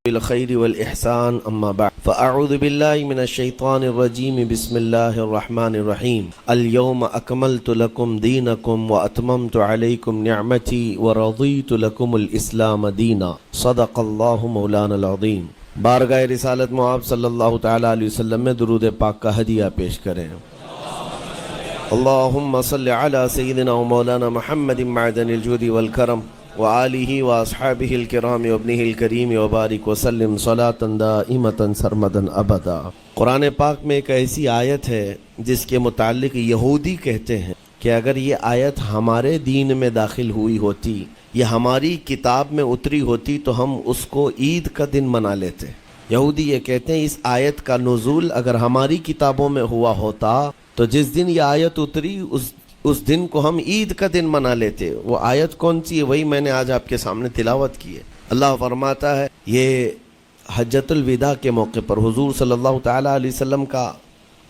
بالخير والإحسان أما بعد فأعوذ بالله من الشيطان الرجيم بسم الله الرحمن الرحيم اليوم أكملت لكم دينكم وأتممت عليكم نعمتي ورضيت لكم الإسلام دينا صدق الله مولانا العظيم۔ بارگاہ رسالت معاب صلی اللہ تعالیٰ علیہ وسلم میں درود پاک کا ہدیہ پیش کریں۔ اللہم صلی علی سیدنا و مولانا محمد معدن الجود والکرم وآلہ واصحابہ الکرام وابنہ الکریم وبارک وسلم صلاۃ دائمۃ سرمدا ابدا۔ قرآن پاک میں ایک ایسی آیت ہے جس کے متعلق یہودی کہتے ہیں کہ اگر یہ آیت ہمارے دین میں داخل ہوئی ہوتی یہ ہماری کتاب میں اتری ہوتی تو ہم اس کو عید کا دن منا لیتے۔ یہودی یہ کہتے ہیں اس آیت کا نزول اگر ہماری کتابوں میں ہوا ہوتا تو جس دن یہ آیت اتری اس دن کو ہم عید کا دن منا لیتے۔ وہ آیت کون سی ہے؟ وہی میں نے آج آپ کے سامنے تلاوت کی ہے۔ اللہ فرماتا ہے یہ حجۃ الوداع کے موقع پر حضور صلی اللہ تعالیٰ علیہ وسلم کا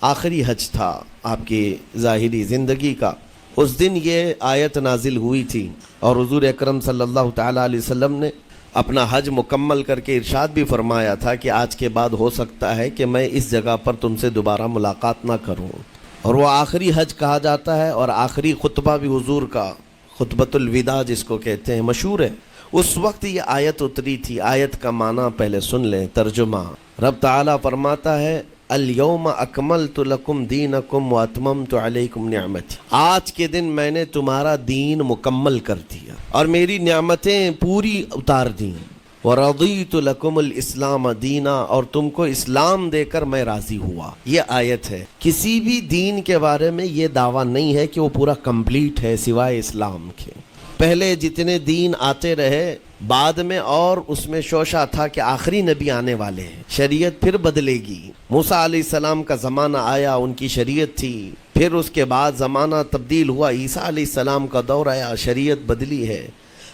آخری حج تھا آپ کی ظاہری زندگی کا، اس دن یہ آیت نازل ہوئی تھی اور حضور اکرم صلی اللہ تعالیٰ علیہ وسلم نے اپنا حج مکمل کر کے ارشاد بھی فرمایا تھا کہ آج کے بعد ہو سکتا ہے کہ میں اس جگہ پر تم سے دوبارہ ملاقات نہ کروں، اور وہ آخری حج کہا جاتا ہے اور آخری خطبہ بھی حضور کا خطبۃ الوداع جس کو کہتے ہیں مشہور ہے۔ اس وقت یہ آیت اتری تھی۔ آیت کا معنی پہلے سن لیں، ترجمہ۔ رب تعالیٰ فرماتا ہے الیوم اکملت لکم دینکم واتممت علیکم نعمتی، آج کے دن میں نے تمہارا دین مکمل کر دیا اور میری نعمتیں پوری اتار دیں، ورضیت لکم الاسلام دینا، اور تم کو اسلام دے کر میں راضی ہوا۔ یہ آیت ہے۔ کسی بھی دین کے بارے میں یہ دعویٰ نہیں ہے کہ وہ پورا کمپلیٹ ہے سوائے اسلام کے۔ پہلے جتنے دین آتے رہے بعد میں اور اس میں شوشہ تھا کہ آخری نبی آنے والے ہیں، شریعت پھر بدلے گی۔ موسیٰ علیہ السلام کا زمانہ آیا، ان کی شریعت تھی، پھر اس کے بعد زمانہ تبدیل ہوا، عیسیٰ علیہ السلام کا دور آیا، شریعت بدلی ہے۔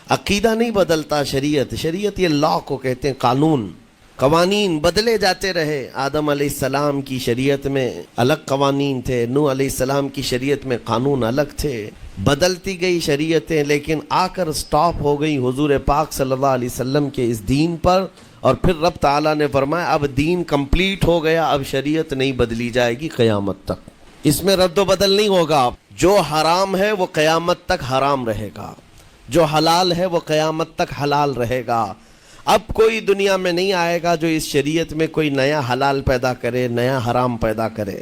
عقیدہ نہیں بدلتا، شریعت یہ لا کو کہتے ہیں، قانون، قوانین بدلے جاتے رہے۔ آدم علیہ السلام کی شریعت میں الگ قوانین تھے، نوح علیہ السلام کی شریعت میں قانون الگ تھے، بدلتی گئی شریعتیں، لیکن آ کر سٹاپ ہو گئی حضور پاک صلی اللہ علیہ وسلم کے اس دین پر، اور پھر رب تعالیٰ نے فرمایا اب دین کمپلیٹ ہو گیا، اب شریعت نہیں بدلی جائے گی قیامت تک، اس میں رد و بدل نہیں ہوگا۔ جو حرام ہے وہ قیامت تک حرام رہے گا، جو حلال ہے وہ قیامت تک حلال رہے گا۔ اب کوئی دنیا میں نہیں آئے گا جو اس شریعت میں کوئی نیا حلال پیدا کرے، نیا حرام پیدا کرے۔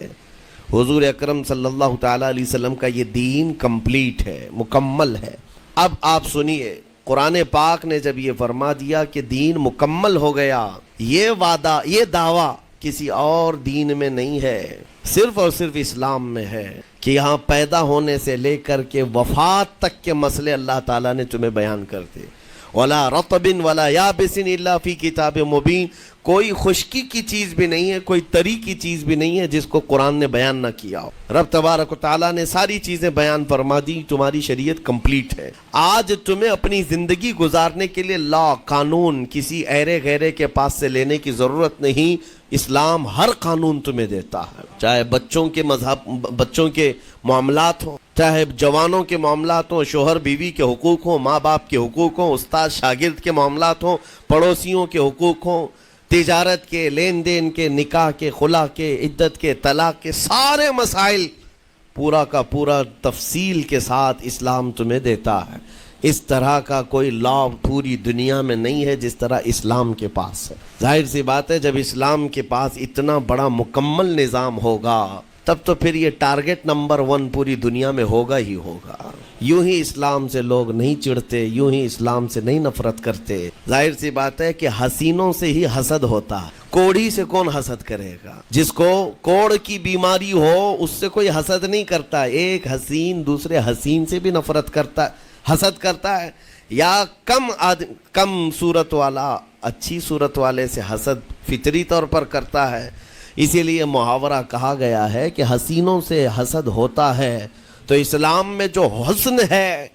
حضور اکرم صلی اللہ تعالیٰ علیہ وسلم کا یہ دین کمپلیٹ ہے، مکمل ہے۔ اب آپ سنیے، قرآن پاک نے جب یہ فرما دیا کہ دین مکمل ہو گیا، یہ وعدہ، یہ دعویٰ کسی اور دین میں نہیں ہے، صرف اور صرف اسلام میں ہے کہ یہاں پیدا ہونے سے لے کر کے وفات تک کے مسئلے اللہ تعالیٰ نے تمہیں بیان کر دیے۔ وَلَا رَطْبٍ وَلَا يَابِسٍ إِلَّا فِي كِتَابٍ مُبِينٍ، کوئی خشکی کی چیز بھی نہیں ہے، کوئی تری کی چیز بھی نہیں ہے جس کو قرآن نے بیان نہ کیا ہو۔ رب تبارک و تعالیٰ نے ساری چیزیں بیان فرما دی، تمہاری شریعت کمپلیٹ ہے۔ آج تمہیں اپنی زندگی گزارنے کے لیے لا، قانون کسی ایرے غیرے کے پاس سے لینے کی ضرورت نہیں۔ اسلام ہر قانون تمہیں دیتا ہے، چاہے بچوں کے بچوں کے معاملات ہوں، چاہے جوانوں کے معاملات ہوں، شوہر بیوی کے حقوق ہوں، ماں باپ کے حقوق ہوں، استاد شاگرد کے معاملات ہوں، پڑوسیوں کے حقوق ہوں، تجارت کے، لین دین کے، نکاح کے، خلا کے، عدت کے، طلاق کے، سارے مسائل پورا کا پورا تفصیل کے ساتھ اسلام تمہیں دیتا ہے۔ اس طرح کا کوئی لا پوری دنیا میں نہیں ہے جس طرح اسلام کے پاس ہے۔ ظاہر سی بات ہے جب اسلام کے پاس اتنا بڑا مکمل نظام ہوگا تب تو پھر یہ ٹارگٹ نمبر 1 پوری دنیا میں ہوگا ہی ہوگا۔ یوں ہی اسلام سے لوگ نہیں چڑھتے، یوں ہی اسلام سے نہیں نفرت کرتے۔ ظاہر سی بات ہے کہ حسینوں سے ہی حسد ہوتا ہے، کوڑھی سے کون حسد کرے گا؟ جس کو کوڑ کی بیماری ہو اس سے کوئی حسد نہیں کرتا۔ ایک حسین دوسرے حسین سے بھی نفرت کرتا ہے، حسد کرتا ہے، یا کم صورت والا اچھی صورت والے سے حسد فطری طور پر کرتا ہے۔ اسی لیے محاورہ کہا گیا ہے کہ حسینوں سے حسد ہوتا ہے، تو اسلام میں جو حسن ہے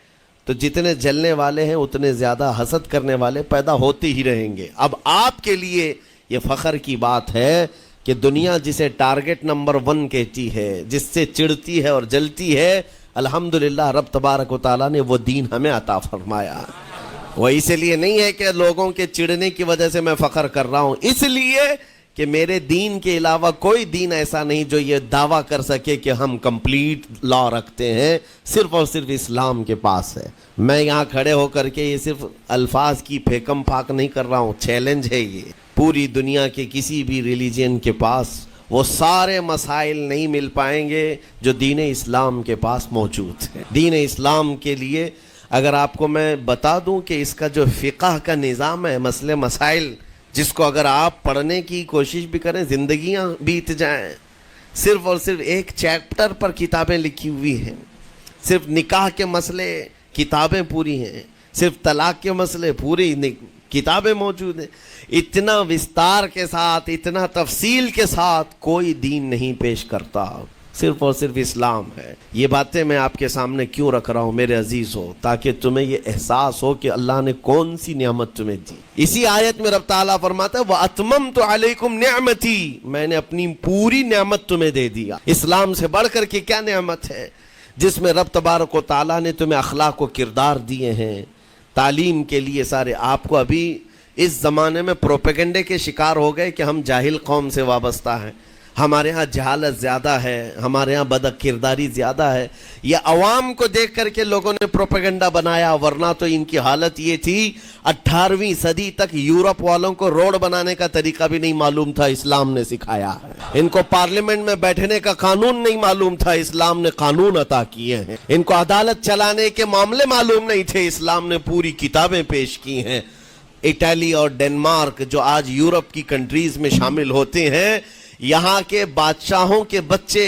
تو جتنے جلنے والے ہیں اتنے زیادہ حسد کرنے والے پیدا ہوتے ہی رہیں گے۔ اب آپ کے لیے یہ فخر کی بات ہے کہ دنیا جسے ٹارگٹ نمبر 1 کہتی ہے، جس سے چڑھتی ہے اور جلتی ہے، الحمدللہ رب تبارک و تعالیٰ نے وہ دین ہمیں عطا فرمایا۔ وہ اس لیے نہیں ہے کہ لوگوں کے چڑھنے کی وجہ سے میں فخر کر رہا ہوں، اس لیے کہ میرے دین کے علاوہ کوئی دین ایسا نہیں جو یہ دعویٰ کر سکے کہ ہم کمپلیٹ لا رکھتے ہیں، صرف اور صرف اسلام کے پاس ہے۔ میں یہاں کھڑے ہو کر کے یہ صرف الفاظ کی پھیکم پھاک نہیں کر رہا ہوں، چیلنج ہے یہ۔ پوری دنیا کے کسی بھی ریلیجن کے پاس وہ سارے مسائل نہیں مل پائیں گے جو دین اسلام کے پاس موجود ہے۔ دین اسلام کے لیے اگر آپ کو میں بتا دوں کہ اس کا جو فقہ کا نظام ہے، مسئلے مسائل، جس کو اگر آپ پڑھنے کی کوشش بھی کریں زندگیاں بیت جائیں، صرف اور صرف ایک چیپٹر پر کتابیں لکھی ہوئی ہیں، صرف نکاح کے مسئلے کتابیں پوری ہیں، صرف طلاق کے مسئلے پوری کتابیں موجود ہیں۔ اتنا وستار کے ساتھ، اتنا تفصیل کے ساتھ کوئی دین نہیں پیش کرتا، صرف اور صرف اسلام ہے۔ یہ باتیں میں آپ کے سامنے کیوں رکھ رہا ہوں میرے عزیز ہو، تاکہ تمہیں یہ احساس ہو کہ اللہ نے کون سی نعمت تمہیں دی۔ اسی آیت میں رب تعالیٰ فرماتا ہے وَأَتْمَمْتُ عَلَيْكُمْ نِعْمَتِي، میں نے اپنی پوری نعمت تمہیں دے دیا۔ اسلام سے بڑھ کر کے کیا نعمت ہے جس میں رب تبارک و تعالیٰ نے تمہیں اخلاق و کردار دیے ہیں، تعلیم کے لیے سارے۔ آپ کو ابھی اس زمانے میں پروپیگنڈے کے شکار ہو گئے کہ ہم جاہل قوم سے وابستہ ہیں، ہمارے ہاں جہالت زیادہ ہے، ہمارے ہاں بد کرداری زیادہ ہے۔ یہ عوام کو دیکھ کر کے لوگوں نے پروپیگنڈا بنایا، ورنہ تو ان کی حالت یہ تھی 18ویں صدی تک یورپ والوں کو روڈ بنانے کا طریقہ بھی نہیں معلوم تھا، اسلام نے سکھایا ہے۔ ان کو پارلیمنٹ میں بیٹھنے کا قانون نہیں معلوم تھا، اسلام نے قانون عطا کیے ہیں۔ ان کو عدالت چلانے کے معاملے معلوم نہیں تھے، اسلام نے پوری کتابیں پیش کی ہیں۔ اٹلی اور ڈنمارک جو آج یورپ کی کنٹریز میں شامل ہوتے ہیں، یہاں کے بادشاہوں کے بچے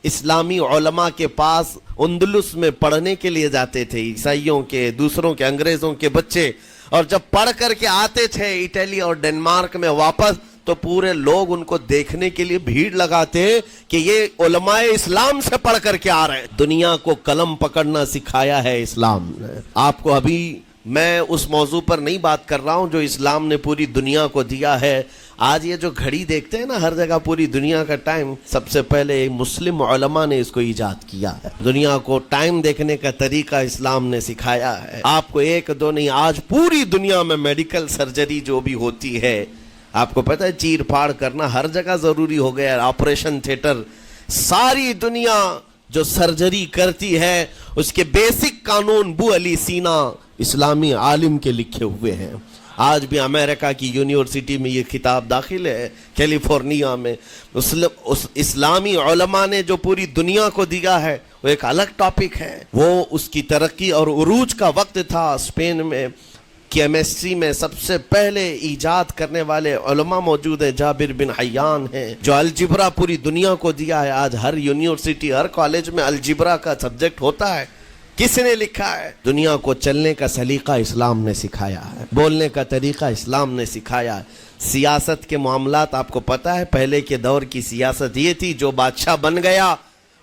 اسلامی علماء کے پاس اندلس میں پڑھنے کے لیے جاتے تھے، عیسائیوں کے، دوسروں کے، انگریزوں کے بچے، اور جب پڑھ کر کے آتے تھے اٹلی اور ڈنمارک میں واپس تو پورے لوگ ان کو دیکھنے کے لیے بھیڑ لگاتے کہ یہ علماء اسلام سے پڑھ کر کے آ رہے ہیں۔ دنیا کو قلم پکڑنا سکھایا ہے اسلام نے۔ آپ کو ابھی میں اس موضوع پر نہیں بات کر رہا ہوں جو اسلام نے پوری دنیا کو دیا ہے۔ آج یہ جو گھڑی دیکھتے ہیں نا ہر جگہ پوری دنیا کا ٹائم، سب سے پہلے مسلم علماء نے اس کو ایجاد کیا ہے۔ دنیا کو ٹائم دیکھنے کا طریقہ اسلام نے سکھایا ہے۔ آپ کو ایک دو نہیں، آج پوری دنیا میں میڈیکل سرجری جو بھی ہوتی ہے، آپ کو پتہ ہے چیر پھاڑ کرنا ہر جگہ ضروری ہو گیا ہے۔ آپریشن تھیٹر، ساری دنیا جو سرجری کرتی ہے اس کے بیسک قانون بو علی سینا اسلامی عالم کے لکھے ہوئے ہیں۔ آج بھی امریکہ کی یونیورسٹی میں یہ کتاب داخل ہے، کیلیفورنیا میں۔ اس اسلامی علماء نے جو پوری دنیا کو دیا ہے وہ ایک الگ ٹاپک ہے۔ وہ اس کی ترقی اور عروج کا وقت تھا۔ اسپین میں کیمسٹری میں سب سے پہلے ایجاد کرنے والے علماء موجود ہیں، جابر بن حیان ہیں، جو الجبرا پوری دنیا کو دیا ہے۔ آج ہر یونیورسٹی، ہر کالج میں الجبرا کا سبجیکٹ ہوتا ہے۔ کس نے لکھا ہے؟ دنیا کو چلنے کا سلیقہ اسلام نے سکھایا ہے، بولنے کا طریقہ اسلام نے سکھایا ہے۔ سیاست کے معاملات آپ کو پتہ ہے، پہلے کے دور کی سیاست یہ تھی جو بادشاہ بن گیا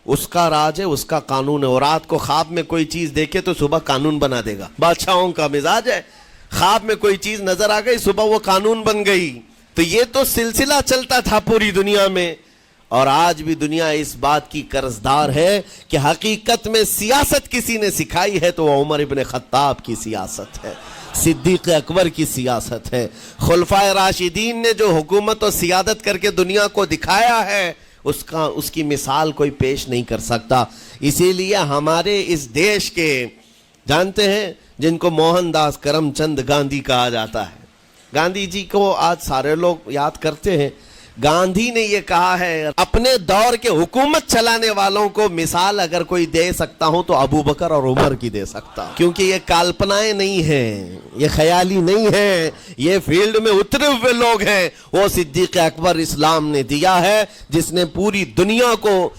اس کا راج ہے، اس کا قانون ہے۔ اور رات کو خواب میں کوئی چیز دیکھے تو صبح قانون بنا دے گا، بادشاہوں کا مزاج ہے۔ خواب میں کوئی چیز نظر آ گئی، صبح وہ قانون بن گئی۔ تو یہ تو سلسلہ چلتا تھا پوری دنیا میں، اور آج بھی دنیا اس بات کی قرضدار ہے کہ حقیقت میں سیاست کسی نے سکھائی ہے تو وہ عمر ابن خطاب کی سیاست ہے، صدیق اکبر کی سیاست ہے۔ خلفائے راشدین نے جو حکومت و سیادت کر کے دنیا کو دکھایا ہے اس کی مثال کوئی پیش نہیں کر سکتا۔ اسی لیے ہمارے اس دیش کے جانتے ہیں جن کو موہن داس کرم چند گاندھی کہا جاتا ہے، گاندھی جی کو آج سارے لوگ یاد کرتے ہیں۔ گاندھی نے یہ کہا ہے اپنے دور کے حکومت چلانے والوں کو مثال اگر کوئی دے سکتا ہوں تو ابو بکر اور عمر کی دے سکتا ہوں، کیونکہ یہ کالپنائیں نہیں ہیں، یہ خیالی نہیں ہیں، یہ فیلڈ میں اترے ہوئے لوگ ہیں۔ وہ صدیق اکبر اسلام نے دیا ہے جس نے پوری دنیا کو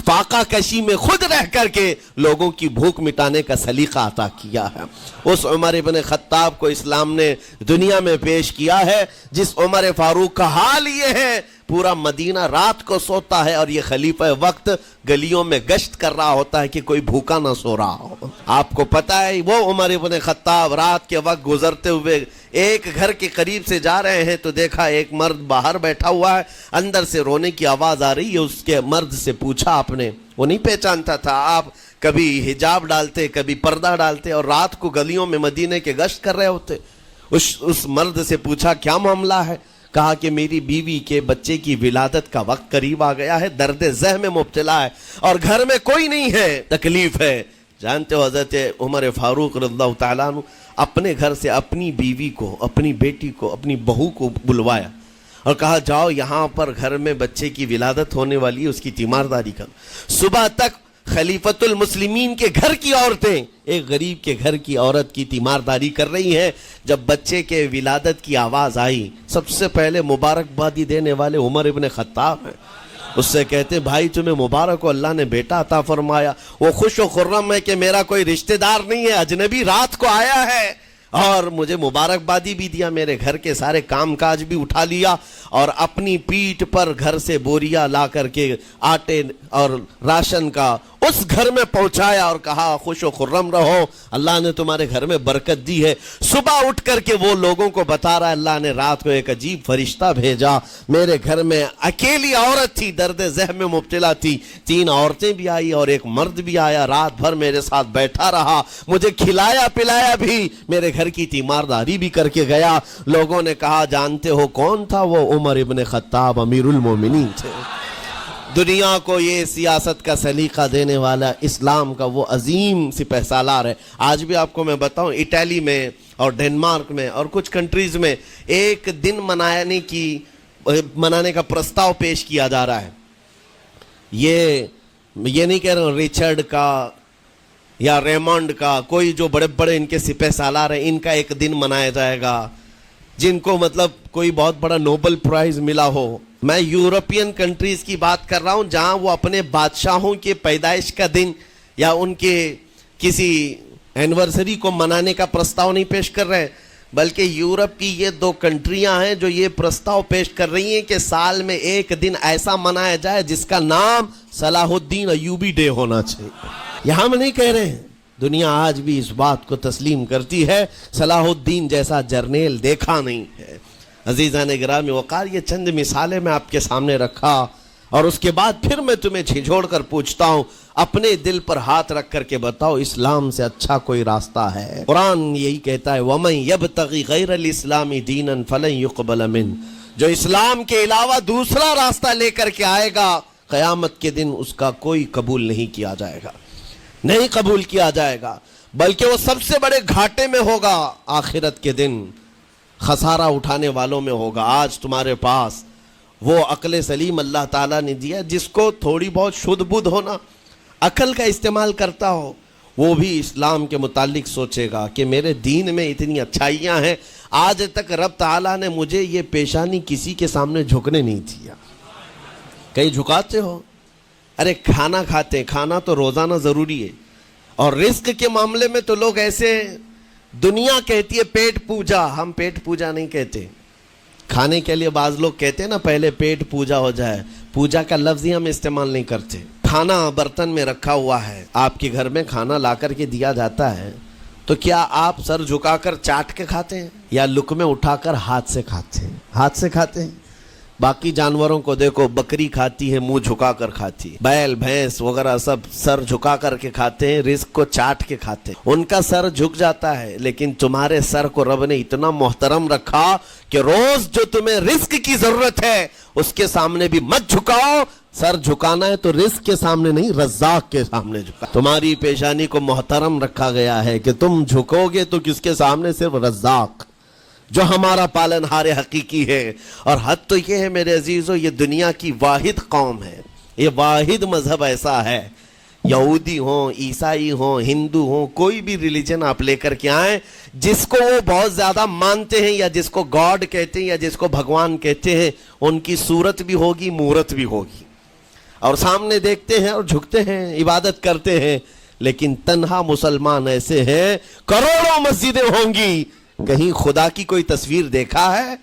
فاقہ کشی میں خود رہ کر کے لوگوں کی بھوک مٹانے کا سلیقہ عطا کیا ہے۔ اس عمر ابن خطاب کو اسلام نے دنیا میں پیش کیا ہے جس عمر فاروق کا حال یہ ہے پورا مدینہ رات کو سوتا ہے اور یہ خلیفہ وقت گلیوں میں گشت کر رہا ہوتا ہے کہ کوئی بھوکا نہ سو رہا ہو۔ آپ کو پتہ ہے وہ عمر ابن خطاب رات کے وقت گزرتے ہوئے ایک گھر کے قریب سے جا رہے ہیں تو دیکھا ایک مرد باہر بیٹھا ہوا ہے، اندر سے رونے کی آواز آ رہی ہے۔ اس کے مرد سے پوچھا آپ نے، وہ نہیں پہچانتا تھا، آپ کبھی حجاب ڈالتے کبھی پردہ ڈالتے اور رات کو گلیوں میں مدینے کے گشت کر رہے ہوتے. اس مرد سے پوچھا کیا معاملہ ہے؟ کہا کہ میری بیوی کے بچے کی ولادت کا وقت قریب آ گیا ہے, درد ذہ میں مبتلا ہے اور گھر میں کوئی نہیں ہے, تکلیف ہے. جانتے ہو حضرت عمر فاروق رضی اللہ تعالیٰ عنہ اپنے گھر سے اپنی بیوی کو, اپنی بیٹی کو, اپنی بہو کو بلوایا اور کہا جاؤ یہاں پر گھر میں بچے کی ولادت ہونے والی ہے, اس کی تیمارداری کرو. صبح تک خلیفۃ المسلمین کے گھر کی عورتیں ایک غریب کے گھر کی عورت کی تیمارداری کر رہی ہیں. جب بچے کے ولادت کی آواز آئی, سب سے پہلے مبارکبادی دینے والے عمر ابن خطاب ہیں. اس سے کہتے بھائی تمہیں مبارک ہو, اللہ نے بیٹا عطا فرمایا. وہ خوش و خرم ہے کہ میرا کوئی رشتہ دار نہیں ہے, اجنبی رات کو آیا ہے اور مجھے مبارکبادی بھی دیا, میرے گھر کے سارے کام کاج بھی اٹھا لیا اور اپنی پیٹھ پر گھر سے بوریا لا کر کے آٹے اور راشن کا اس گھر میں پہنچایا اور کہا خوش و خرم رہو, اللہ نے تمہارے گھر میں برکت دی ہے. صبح اٹھ کر کے وہ لوگوں کو بتا رہا ہے اللہ نے رات کو ایک عجیب فرشتہ بھیجا, میرے گھر میں اکیلی عورت تھی, درد ذہ میں مبتلا تھی, 3 عورتیں بھی آئی اور ایک مرد بھی آیا, رات بھر میرے ساتھ بیٹھا رہا, مجھے کھلایا پلایا بھی, میرے گھر کی تیمارداری بھی کر کے گیا. لوگوں نے کہا جانتے ہو کون تھا وہ؟ عمر ابن خطاب امیر المومنین تھے. دنیا کو یہ سیاست کا سلیقہ دینے والا اسلام کا وہ عظیم سپہ سالار ہے. آج بھی آپ کو میں بتاؤں اٹلی میں اور ڈنمارک میں اور کچھ کنٹریز میں ایک دن منانے کا پرستاؤ پیش کیا جا رہا ہے. یہ نہیں کہہ رہا ہوں ریچرڈ کا یا ریمونڈ کا, کوئی جو بڑے بڑے ان کے سپہ سالار ہیں ان کا ایک دن منایا جائے گا جن کو مطلب کوئی بہت بڑا نوبل پرائز ملا ہو. میں یورپین کنٹریز کی بات کر رہا ہوں جہاں وہ اپنے بادشاہوں کے پیدائش کا دن یا ان کے کسی اینیورسری کو منانے کا پرستاؤ نہیں پیش کر رہے, بلکہ یورپ کی یہ 2 کنٹریاں ہیں جو یہ پرستاؤ پیش کر رہی ہیں کہ سال میں ایک دن ایسا منایا جائے جس کا نام صلاح الدین ایوبی ڈے ہونا چاہیے. یہ ہم نہیں کہہ رہے ہیں, دنیا آج بھی اس بات کو تسلیم کرتی ہے, صلاح الدین جیسا جرنیل دیکھا نہیں ہے. عزیزان گرامی وقار, یہ چند مثالیں میں آپ کے سامنے رکھا اور اس کے بعد پھر میں تمہیں جھنجھوڑ کر پوچھتا ہوں, اپنے دل پر ہاتھ رکھ کر کے بتاؤ اسلام سے اچھا کوئی راستہ ہے؟ قرآن یہی کہتا ہے وَمَن يَبْتَغِ غَيْرَ الْإِسْلَامِ دِينًا فَلَن يُقْبَلَ مِنْهُ, جو اسلام کے علاوہ دوسرا راستہ لے کر کے آئے گا قیامت کے دن اس کا کوئی قبول نہیں کیا جائے گا, نہیں قبول کیا جائے گا, بلکہ وہ سب سے بڑے گھاٹے میں ہوگا, آخرت کے دن خسارہ اٹھانے والوں میں ہوگا. آج تمہارے پاس وہ عقل سلیم اللہ تعالیٰ نے دیا, جس کو تھوڑی بہت شدھ بدھ ہونا, عقل کا استعمال کرتا ہو, وہ بھی اسلام کے متعلق سوچے گا کہ میرے دین میں اتنی اچھائیاں ہیں, آج تک رب تعالیٰ نے مجھے یہ پیشانی کسی کے سامنے جھکنے نہیں دیا. کہیں جھکاتے ہو؟ ارے کھانا کھاتے, کھانا تو روزانہ ضروری ہے, اور رزق کے معاملے میں تو لوگ ایسے, دنیا کہتی ہے پیٹ پوجا, ہم پیٹ پوجا نہیں کہتے. کھانے کے لیے بعض لوگ کہتے ہیں نا پہلے پیٹ پوجا ہو جائے, پوجا کا لفظ ہی ہم استعمال نہیں کرتے. کھانا برتن میں رکھا ہوا ہے, آپ کے گھر میں کھانا لا کر کے دیا جاتا ہے, تو کیا آپ سر جھکا کر چاٹ کے کھاتے ہیں یا لقمے اٹھا کر ہاتھ سے کھاتے ہیں؟ ہاتھ سے کھاتے ہیں. باقی جانوروں کو دیکھو, بکری کھاتی ہے منہ جھکا کر کھاتی ہے, بیل بھینس وغیرہ سب سر جھکا کر کے کھاتے ہیں, رزق کو چاٹ کے کھاتے ہیں, ان کا سر جھک جاتا ہے. لیکن تمہارے سر کو رب نے اتنا محترم رکھا کہ روز جو تمہیں رزق کی ضرورت ہے اس کے سامنے بھی مت جھکاؤ. سر جھکانا ہے تو رزق کے سامنے نہیں, رزاق کے سامنے جھکا. تمہاری پیشانی کو محترم رکھا گیا ہے کہ تم جھکو گے تو کس کے سامنے؟ صرف رزاق جو ہمارا پالنہار حقیقی ہے. اور حد تو یہ ہے میرے عزیزو, یہ دنیا کی واحد قوم ہے, یہ واحد مذہب ایسا ہے, یہودی ہوں, عیسائی ہوں, ہندو ہوں, کوئی بھی ریلیجن آپ لے کر کے آئیں, جس کو وہ بہت زیادہ مانتے ہیں یا جس کو گاڈ کہتے ہیں یا جس کو بھگوان کہتے ہیں, ان کی صورت بھی ہوگی, مورت بھی ہوگی, اور سامنے دیکھتے ہیں اور جھکتے ہیں, عبادت کرتے ہیں. لیکن تنہا مسلمان ایسے ہیں, کروڑوں مسجدیں ہوں گی, کہیں خدا کی کوئی تصویر دیکھا ہے؟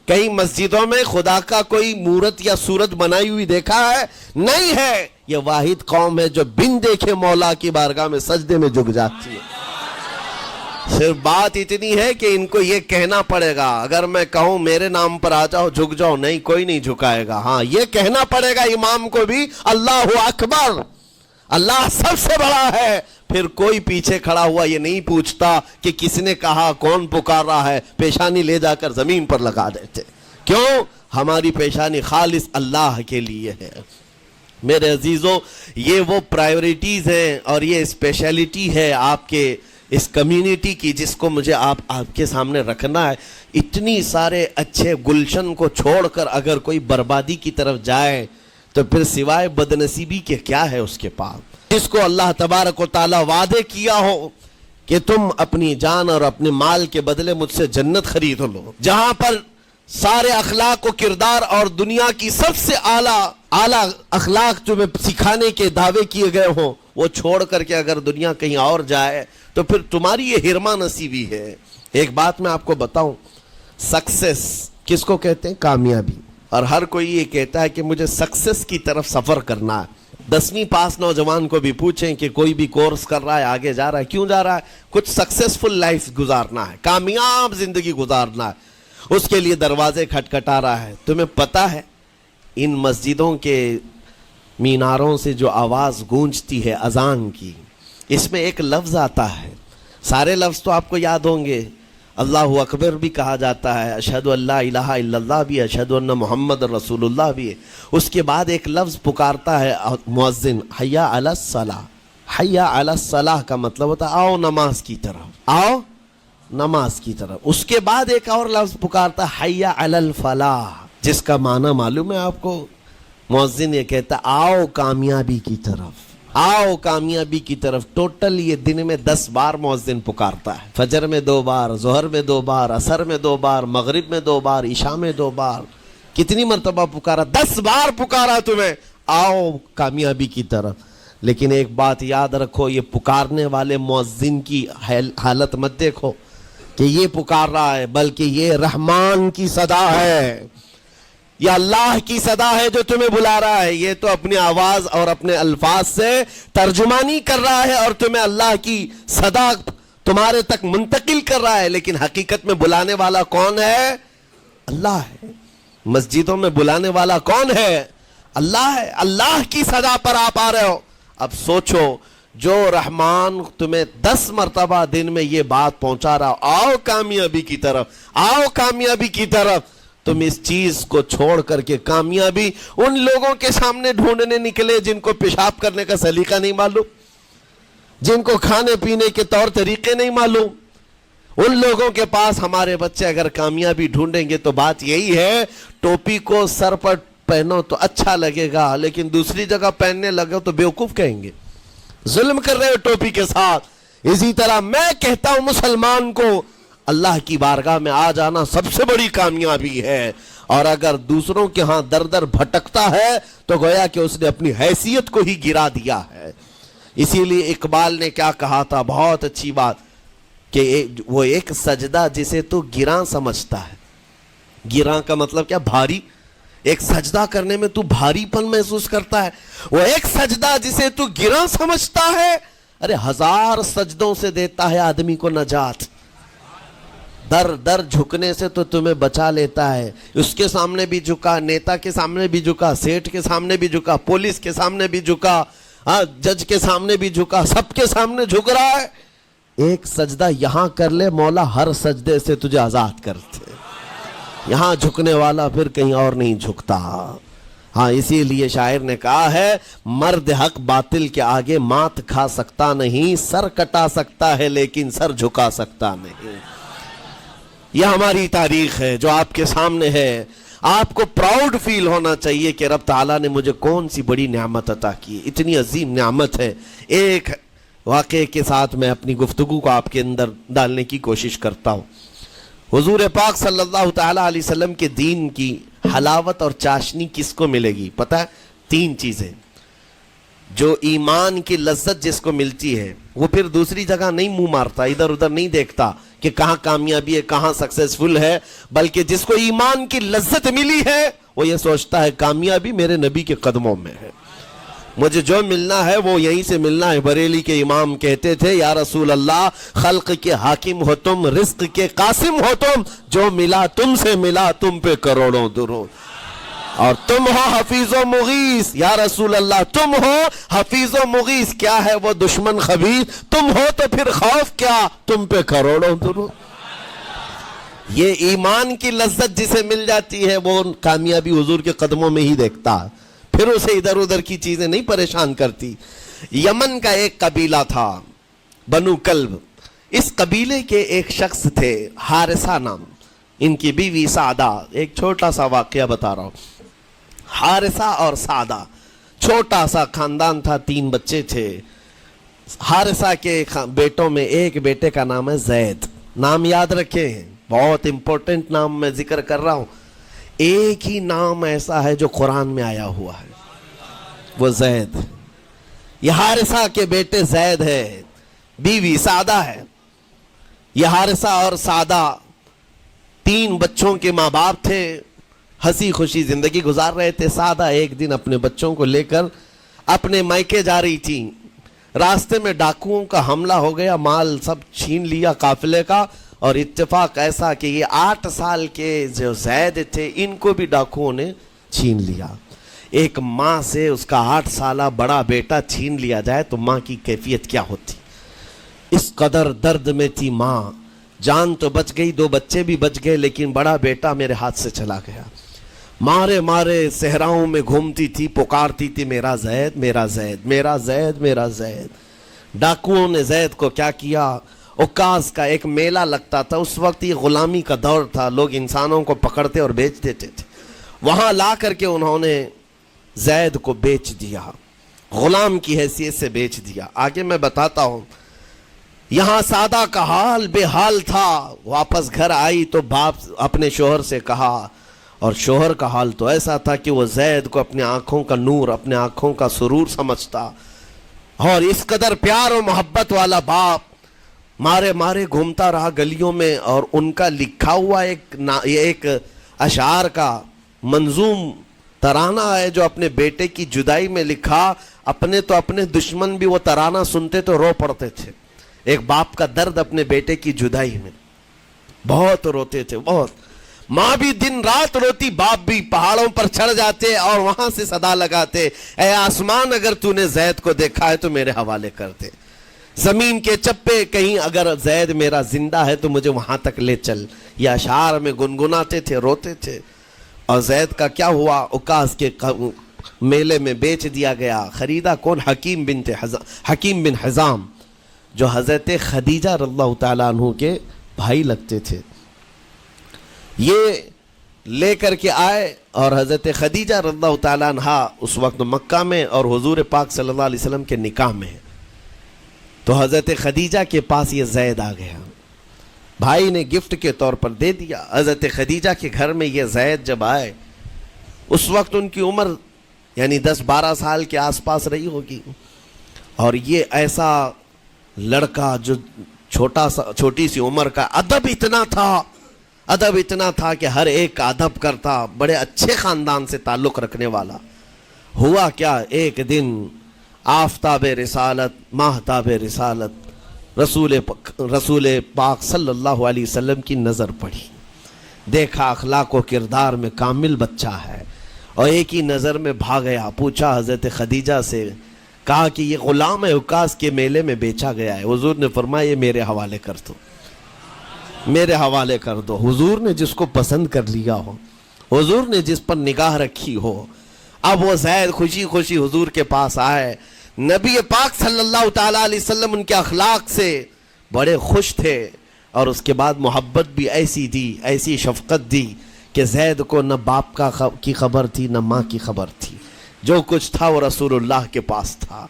کہیں مسجدوں میں خدا کا کوئی مورت یا صورت بنائی ہوئی دیکھا ہے؟ نہیں ہے. یہ واحد قوم ہے جو بن دیکھے مولا کی بارگاہ میں سجدے میں جھک جاتی ہے. صرف بات اتنی ہے کہ ان کو یہ کہنا پڑے گا, اگر میں کہوں میرے نام پر آ جاؤ جھک جاؤ, نہیں, کوئی نہیں جھکائے گا. ہاں, یہ کہنا پڑے گا امام کو بھی اللہ اکبر, اللہ سب سے بڑا ہے. پھر کوئی پیچھے کھڑا ہوا یہ نہیں پوچھتا کہ کس نے کہا, کون پکار رہا ہے, پیشانی لے جا کر زمین پر لگا دیتے. کیوں؟ ہماری پیشانی خالص اللہ کے لیے ہے. میرے عزیزوں, یہ وہ پرائیورٹیز ہیں اور یہ اسپیشلٹی ہے آپ کے اس کمیونٹی کی جس کو مجھے آپ کے سامنے رکھنا ہے. اتنی سارے اچھے گلشن کو چھوڑ کر اگر کوئی بربادی کی طرف جائے تو پھر سوائے بدنصیبی کے کیا ہے اس کے پاس. جس کو اللہ تبارک و تعالی وعدے کیا ہو کہ تم اپنی جان اور اپنے مال کے بدلے مجھ سے جنت خرید لو, جہاں پر سارے اخلاق و کردار اور دنیا کی سب سے اعلیٰ اخلاق تمہیں سکھانے کے دعوے کیے گئے ہوں, وہ چھوڑ کر کے اگر دنیا کہیں اور جائے تو پھر تمہاری یہ ہرما نصیبی ہے. ایک بات میں آپ کو بتاؤں, سکسیس کس کو کہتے ہیں؟ کامیابی. اور ہر کوئی یہ کہتا ہے کہ مجھے سکسیس کی طرف سفر کرنا ہے. 10ویں پاس نوجوان کو بھی پوچھیں کہ کوئی بھی کورس کر رہا ہے, آگے جا رہا ہے, کیوں جا رہا ہے؟ کچھ سکسیسفل لائف گزارنا ہے, کامیاب زندگی گزارنا ہے. اس کے لیے دروازے کھٹکھٹا رہا ہے. تمہیں پتہ ہے ان مسجدوں کے میناروں سے جو آواز گونجتی ہے اذان کی, اس میں ایک لفظ آتا ہے. سارے لفظ تو آپ کو یاد ہوں گے. اللہ اکبر بھی کہا جاتا ہے, اشہد ان لا الہ الا اللہ بھی, اشہد ان محمد رسول اللہ بھی ہے. اس کے بعد ایک لفظ پکارتا ہے مؤذن, حی علی الصلاۃ. حی علی الصلاۃ کا مطلب ہوتا ہے آؤ نماز کی طرف, آؤ نماز کی طرف. اس کے بعد ایک اور لفظ پکارتا ہے حی علی الفلاح, جس کا معنی معلوم ہے آپ کو؟ مؤذن یہ کہتا ہے آؤ کامیابی کی طرف, آؤ کامیابی کی طرف. ٹوٹل یہ دن میں 10 بار مؤذن پکارتا ہے. فجر میں 2 بار, ظہر میں 2 بار, عصر میں 2 بار, مغرب میں 2 بار, عشاء میں 2 بار. کتنی مرتبہ پکارا؟ 10 بار پکارا تمہیں, آؤ کامیابی کی طرف. لیکن ایک بات یاد رکھو, یہ پکارنے والے مؤذن کی حالت مت دیکھو کہ یہ پکار رہا ہے, بلکہ یہ رحمان کی صدا ہے, یہ اللہ کی صدا ہے جو تمہیں بلا رہا ہے. یہ تو اپنی آواز اور اپنے الفاظ سے ترجمانی کر رہا ہے اور تمہیں اللہ کی صدا تمہارے تک منتقل کر رہا ہے. لیکن حقیقت میں بلانے والا کون ہے؟ اللہ ہے. مسجدوں میں بلانے والا کون ہے؟ اللہ ہے. اللہ کی صدا پر آپ آ رہے ہو. اب سوچو, جو رحمان تمہیں 10 مرتبہ دن میں یہ بات پہنچا رہا, آؤ کامیابی کی طرف, آؤ کامیابی کی طرف, تم اس چیز کو چھوڑ کر کے کامیابی ان لوگوں کے سامنے ڈھونڈنے نکلے جن کو پیشاب کرنے کا سلیقہ نہیں معلوم, جن کو کھانے پینے کے طور طریقے نہیں معلوم. ان لوگوں کے پاس ہمارے بچے اگر کامیابی ڈھونڈیں گے تو بات یہی ہے, ٹوپی کو سر پر پہنو تو اچھا لگے گا, لیکن دوسری جگہ پہننے لگو تو بیوقوف کہیں گے, ظلم کر رہے ہو ٹوپی کے ساتھ. اسی طرح میں کہتا ہوں مسلمان کو اللہ کی بارگاہ میں آ جانا سب سے بڑی کامیابی ہے, اور اگر دوسروں کے ہاں در در بھٹکتا ہے تو گویا کہ اس نے اپنی حیثیت کو ہی گرا دیا ہے. اسی لیے اقبال نے کیا کہا تھا, بہت اچھی بات, کہ وہ ایک سجدہ جسے تو گراں سمجھتا ہے. گراں کا مطلب کیا؟ بھاری. ایک سجدہ کرنے میں تو بھاری پن محسوس کرتا ہے. وہ ایک سجدہ جسے تو گراں سمجھتا ہے, ارے 1000 سجدوں سے دیتا ہے آدمی کو نجات. در در جھکنے سے تو تمہیں بچا لیتا ہے. اس کے سامنے بھی جھکا, نیتا کے سامنے بھی جھکا, سیٹھ کے سامنے بھی جھکا, پولیس کے سامنے بھی جھکا, جج کے سامنے بھی جھکا, سب کے سامنے جھک رہا ہے. ایک سجدہ یہاں کر لے, مولا ہر سجدے سے تجھے آزاد کرتے. یہاں جھکنے والا پھر کہیں اور نہیں جھکتا. ہاں اسی لیے شاعر نے کہا ہے, مرد حق باطل کے آگے مات کھا سکتا نہیں, سر کٹا سکتا ہے لیکن سر جھکا سکتا نہیں. یہ ہماری تاریخ ہے جو آپ کے سامنے ہے. آپ کو پراؤڈ فیل ہونا چاہیے کہ رب تعالیٰ نے مجھے کون سی بڑی نعمت عطا کی, اتنی عظیم نعمت ہے. ایک واقعے کے ساتھ میں اپنی گفتگو کو آپ کے اندر ڈالنے کی کوشش کرتا ہوں. حضور پاک صلی اللہ تعالیٰ علیہ وسلم کے دین کی حلاوت اور چاشنی کس کو ملے گی پتہ ہے؟ 3 چیزیں. جو ایمان کی لذت جس کو ملتی ہے وہ پھر دوسری جگہ نہیں منہ مارتا, ادھر ادھر نہیں دیکھتا کہ کہاں کامیابی ہے, کہاں سکسیسفل ہے, بلکہ جس کو ایمان کی لذت ملی ہے وہ یہ سوچتا ہے کامیابی میرے نبی کے قدموں میں ہے, مجھے جو ملنا ہے وہ یہیں سے ملنا ہے. بریلی کے امام کہتے تھے, یا رسول اللہ خلق کے حاکم ہو تم, رزق کے قاسم ہو تم, جو ملا تم سے ملا تم پہ کروڑوں درود. اور تم ہو حفیظ و مغیث، یا رسول اللہ تم ہو حفیظ و مغیث، کیا ہے وہ دشمن خبیث، تم ہو تو پھر خوف کیا، تم پہ کروڑوں درود۔ یہ ایمان کی لذت جسے مل جاتی ہے وہ کامیابی حضور کے قدموں میں ہی دیکھتا ہے، پھر اسے ادھر ادھر کی چیزیں نہیں پریشان کرتی۔ یمن کا ایک قبیلہ تھا بنو کلب، اس قبیلے کے ایک شخص تھے حارثہ نام، ان کی بیوی سعدہ۔ ایک چھوٹا سا واقعہ بتا رہا ہوں۔ حارثہ اور سعدہ چھوٹا سا خاندان تھا، 3 بچے تھے۔ حارثہ کے بیٹوں میں ایک بیٹے کا نام ہے زید، نام یاد رکھے ہیں، بہت امپورٹنٹ نام میں ذکر کر رہا ہوں۔ ایک ہی نام ایسا ہے جو قرآن میں آیا ہوا ہے، وہ زید۔ یہ حارثہ کے بیٹے زید ہے، بیوی سعدہ ہے۔ یہ حارثہ اور سعدہ 3 بچوں کے ماں باپ تھے، ہنسی خوشی زندگی گزار رہے تھے۔ سعدہ ایک دن اپنے بچوں کو لے کر اپنے میکے جا رہی تھی، راستے میں ڈاکوؤں کا حملہ ہو گیا، مال سب چھین لیا قافلے کا، اور اتفاق ایسا کہ یہ 8 سال کے جو زید تھے ان کو بھی ڈاکوؤں نے چھین لیا۔ ایک ماں سے اس کا 8 سالہ بڑا بیٹا چھین لیا جائے تو ماں کی کیفیت کیا ہوتی، اس قدر درد میں تھی ماں۔ جان تو بچ گئی، 2 بچے بھی بچ گئے، لیکن بڑا بیٹا میرے ہاتھ سے چلا گیا۔ مارے مارے صحراؤں میں گھومتی تھی، پکارتی تھی میرا زید میرا زید میرا زید میرا زید۔ ڈاکوؤں نے زید کو کیا کیا، عکاظ کا ایک میلہ لگتا تھا، اس وقت یہ غلامی کا دور تھا، لوگ انسانوں کو پکڑتے اور بیچ دیتے تھے، وہاں لا کر کے انہوں نے زید کو بیچ دیا، غلام کی حیثیت سے بیچ دیا۔ آگے میں بتاتا ہوں۔ یہاں سعدہ کا حال بے حال تھا، واپس گھر آئی تو باپ اپنے شوہر سے کہا، اور شوہر کا حال تو ایسا تھا کہ وہ زید کو اپنے آنکھوں کا نور، اپنے آنکھوں کا سرور سمجھتا، اور اس قدر پیار و محبت والا باپ مارے مارے گھومتا رہا گلیوں میں، اور ان کا لکھا ہوا ایک اشعار کا منظوم ترانہ ہے جو اپنے بیٹے کی جدائی میں لکھا۔ اپنے تو اپنے دشمن بھی وہ ترانہ سنتے تو رو پڑتے تھے، ایک باپ کا درد اپنے بیٹے کی جدائی میں، بہت روتے تھے، بہت۔ ماں بھی دن رات روتی، باپ بھی پہاڑوں پر چڑھ جاتے اور وہاں سے صدا لگاتے، اے آسمان اگر تو نے زید کو دیکھا ہے تو میرے حوالے کر دے، زمین کے چپے کہیں اگر زید میرا زندہ ہے تو مجھے وہاں تک لے چل۔ یہ اشعار میں گنگناتے تھے، روتے تھے۔ اور زید کا کیا ہوا، عکاظ کے میلے میں بیچ دیا گیا۔ خریدا کون؟ حکیم بن حزام، جو حضرت خدیجہ رضی اللہ تعالیٰ عنہ کے بھائی لگتے تھے۔ یہ لے کر کے آئے، اور حضرت خدیجہ رضی اللہ تعالیٰ عنہ اس وقت مکہ میں اور حضور پاک صلی اللہ علیہ وسلم کے نکاح میں، تو حضرت خدیجہ کے پاس یہ زید آ گیا، بھائی نے گفٹ کے طور پر دے دیا۔ حضرت خدیجہ کے گھر میں یہ زید جب آئے، اس وقت ان کی عمر یعنی 10-12 سال کے آس پاس رہی ہوگی، اور یہ ایسا لڑکا جو چھوٹی سی عمر کا، ادب اتنا تھا کہ ہر ایک کا ادب کرتا، بڑے اچھے خاندان سے تعلق رکھنے والا۔ ہوا کیا، ایک دن آفتاب رسالت، ماہتاب رسالت رسول پاک صلی اللہ علیہ وسلم کی نظر پڑی، دیکھا اخلاق و کردار میں کامل بچہ ہے، اور ایک ہی نظر میں بھاگ گیا۔ پوچھا حضرت خدیجہ سے، کہا کہ یہ غلام ہے، عکاظ کے میلے میں بیچا گیا ہے۔ حضور نے فرمایا یہ میرے حوالے کر دو، میرے حوالے کر دو۔ حضور نے جس کو پسند کر لیا ہو، حضور نے جس پر نگاہ رکھی ہو، اب وہ زید خوشی خوشی حضور کے پاس آئے۔ نبی پاک صلی اللہ تعالیٰ علیہ وسلم ان کے اخلاق سے بڑے خوش تھے، اور اس کے بعد محبت بھی ایسی دی، ایسی شفقت دی کہ زید کو نہ باپ کی خبر تھی نہ ماں کی خبر تھی، جو کچھ تھا وہ رسول اللہ کے پاس تھا۔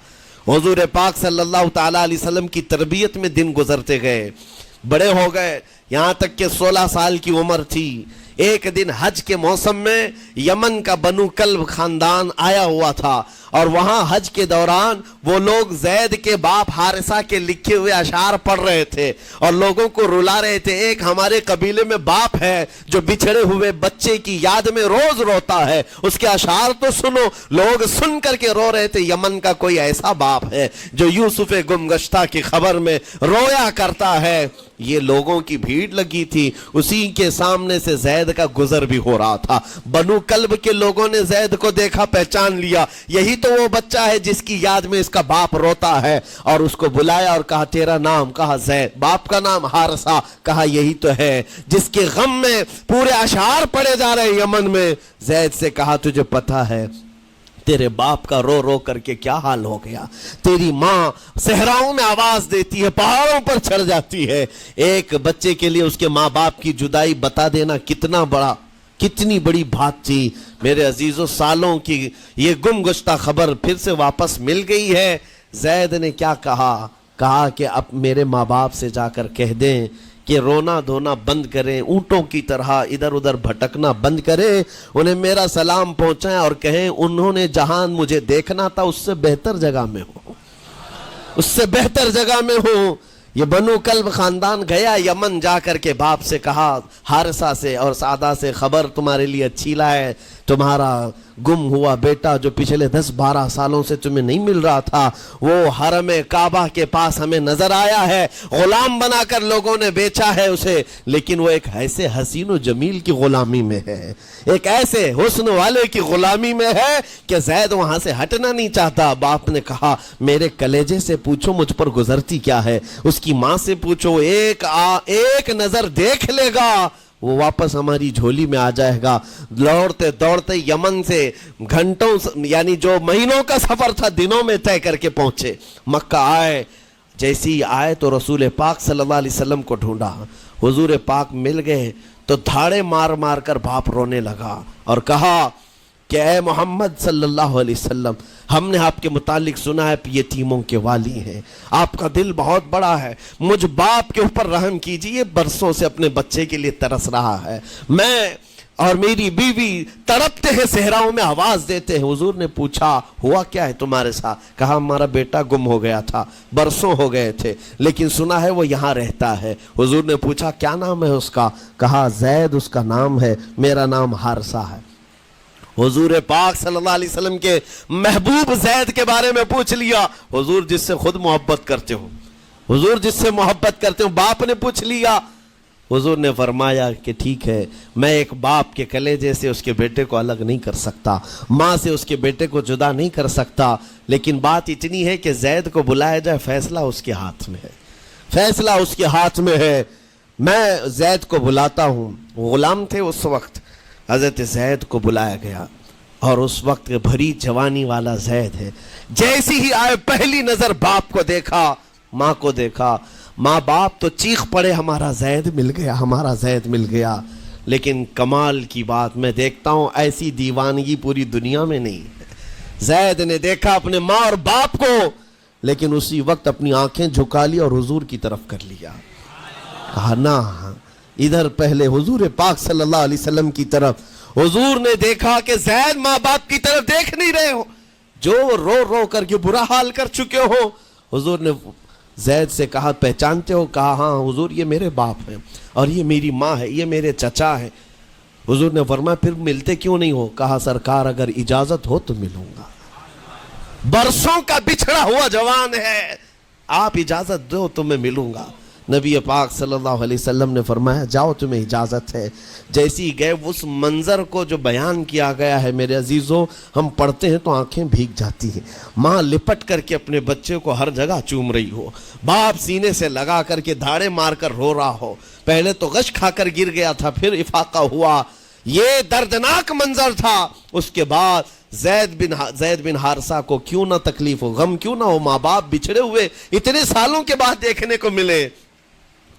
حضور پاک صلی اللہ تعالیٰ علیہ وسلم کی تربیت میں دن گزرتے گئے، بڑے ہو گئے، یہاں تک کہ 16 سال کی عمر تھی۔ ایک دن حج کے موسم میں یمن کا بنو کلب خاندان آیا ہوا تھا، اور وہاں حج کے دوران وہ لوگ زید کے باپ حارثہ کے لکھے ہوئے اشعار پڑھ رہے تھے اور لوگوں کو رلا رہے تھے۔ ایک ہمارے قبیلے میں باپ ہے جو بچھڑے ہوئے بچے کی یاد میں روز روتا ہے، اس کے اشعار تو سنو۔ لوگ سن کر کے رو رہے تھے، یمن کا کوئی ایسا باپ ہے جو یوسف گم گشتہ کی خبر میں رویا کرتا ہے۔ یہ لوگوں کی بھیڑ لگی تھی، اسی کے سامنے سے زید کا گزر بھی ہو رہا تھا۔ بنو کلب کے لوگوں نے زید کو دیکھا، پہچان لیا، یہی تو وہ بچہ ہے جس کی یاد میں اس کا باپ روتا ہے، اور اس کو بلایا اور کہا تیرا نام؟ کہا زید۔ باپ کا نام حارثہ؟ کہا یہی تو ہے جس کے غم میں پورے اشعار پڑے جا رہے یمن میں۔ زید سے کہا تجھے پتہ ہے تیرے باپ کا رو رو کر کے کیا حال ہو گیا؟ تیری ماں صحراؤں میں آواز دیتی ہے، پہاڑوں پر چڑھ جاتی ہے۔ ایک بچے کے لیے اس کے ماں باپ کی جدائی بتا دینا کتنی بڑی بات تھی۔ میرے عزیزو، سالوں کی یہ گم گشتہ خبر پھر سے واپس مل گئی ہے۔ زید نے کیا کہا کہ اب میرے ماں باپ سے جا کر کہہ دیں کہ رونا دھونا بند کریں، اونٹوں کی طرح ادھر ادھر بھٹکنا بند کریں، انہیں میرا سلام پہنچائیں اور کہیں انہوں نے جہاں مجھے دیکھنا تھا اس سے بہتر جگہ میں ہوں، اس سے بہتر جگہ میں ہوں۔ یہ بنو کلب خاندان گیا یمن، جا کر کے باپ سے کہا، حارثہ سے اور سعدہ سے، خبر تمہارے لیے اچھی لائے، تمہارا گم ہوا بیٹا جو پچھلے 10-12 سالوں سے تمہیں نہیں مل رہا تھا، وہ حرم کعبہ کے پاس ہمیں نظر آیا ہے، غلام بنا کر لوگوں نے بیچا ہے اسے، لیکن وہ ایک ایسے حسین و جمیل کی غلامی میں ہے، ایک ایسے حسن والے کی غلامی میں ہے کہ زید وہاں سے ہٹنا نہیں چاہتا۔ باپ نے کہا میرے کلیجے سے پوچھو مجھ پر گزرتی کیا ہے، اس کی ماں سے پوچھو، ایک نظر دیکھ لے گا وہ واپس ہماری جھولی میں آ جائے گا۔ دوڑتے دوڑتے یمن سے گھنٹوں، یعنی جو مہینوں کا سفر تھا، دنوں میں طے کر کے پہنچے، مکہ آئے۔ جیسی آئے تو رسول پاک صلی اللہ علیہ وسلم کو ڈھونڈا، حضور پاک مل گئے تو دھاڑے مار مار کر باپ رونے لگا اور کہا کہ اے محمد صلی اللہ علیہ وسلم، ہم نے آپ کے متعلق سنا ہے یتیموں کے والی ہیں، آپ کا دل بہت بڑا ہے، مجھ باپ کے اوپر رحم کیجئے، برسوں سے اپنے بچے کے لیے ترس رہا ہے، میں اور میری بیوی تڑپتے ہیں، صحراؤں میں آواز دیتے ہیں۔ حضور نے پوچھا ہوا کیا ہے تمہارے ساتھ؟ کہا ہمارا بیٹا گم ہو گیا تھا، برسوں ہو گئے تھے، لیکن سنا ہے وہ یہاں رہتا ہے۔ حضور نے پوچھا کیا نام ہے اس کا؟ کہا زید اس کا نام ہے، میرا نام حارثہ ہے۔ حضور پاک صلی اللہ علیہ وسلم کے محبوب زید کے بارے میں پوچھ لیا، حضور جس سے خود محبت کرتے ہو، حضور جس سے محبت کرتے ہو، باپ نے پوچھ لیا۔ حضور نے فرمایا کہ ٹھیک ہے، میں ایک باپ کے کلیجے سے اس کے بیٹے کو الگ نہیں کر سکتا، ماں سے اس کے بیٹے کو جدا نہیں کر سکتا، لیکن بات اتنی ہے کہ زید کو بلایا جائے، فیصلہ اس کے ہاتھ میں ہے، فیصلہ اس کے ہاتھ میں ہے۔ میں زید کو بلاتا ہوں۔ غلام تھے اس وقت، حضرت زید کو بلایا گیا اور اس وقت بھری جوانی والا زید ہے، جیسی ہی آئے پہلی نظر باپ کو دیکھا، ماں کو دیکھا، ماں باپ تو چیخ پڑے ہمارا زید مل گیا، ہمارا زید مل گیا۔ لیکن کمال کی بات میں دیکھتا ہوں ایسی دیوانگی پوری دنیا میں نہیں ہے۔ زید نے دیکھا اپنے ماں اور باپ کو، لیکن اسی وقت اپنی آنکھیں جھکا لی اور حضور کی طرف کر لیا، کہا نہ، ادھر پہلے حضور پاک صلی اللہ علیہ وسلم کی طرف۔ حضور نے دیکھا کہ زید ماں باپ کی طرف دیکھ نہیں رہے ہو، جو رو رو کر کے برا حال کر چکے ہو۔ حضور نے زید سے کہا پہچانتے ہو؟ کہا ہاں حضور، یہ میرے باپ ہیں اور یہ میری ماں ہے، یہ میرے چچا ہے۔ حضور نے فرمایا پھر ملتے کیوں نہیں ہو؟ کہا سرکار اگر اجازت ہو تو ملوں گا، برسوں کا بچھڑا ہوا جوان ہے، آپ اجازت دو تو میں ملوں گا۔ نبی پاک صلی اللہ علیہ وسلم نے فرمایا جاؤ تمہیں اجازت ہے۔ جیسی گئے اس منظر کو جو بیان کیا گیا ہے میرے عزیزوں، ہم پڑھتے ہیں تو آنکھیں بھیگ جاتی ہیں۔ ماں لپٹ کر کے اپنے بچے کو ہر جگہ چوم رہی ہو، باپ سینے سے لگا کر کے دھاڑے مار کر رو رہا ہو، پہلے تو غش کھا کر گر گیا تھا، پھر افاقہ ہوا، یہ دردناک منظر تھا۔ اس کے بعد زید بن حارثہ کو کیوں نہ تکلیف ہو، غم کیوں نہ ہو، ماں باپ بچھڑے ہوئے اتنے سالوں کے بعد دیکھنے کو ملے،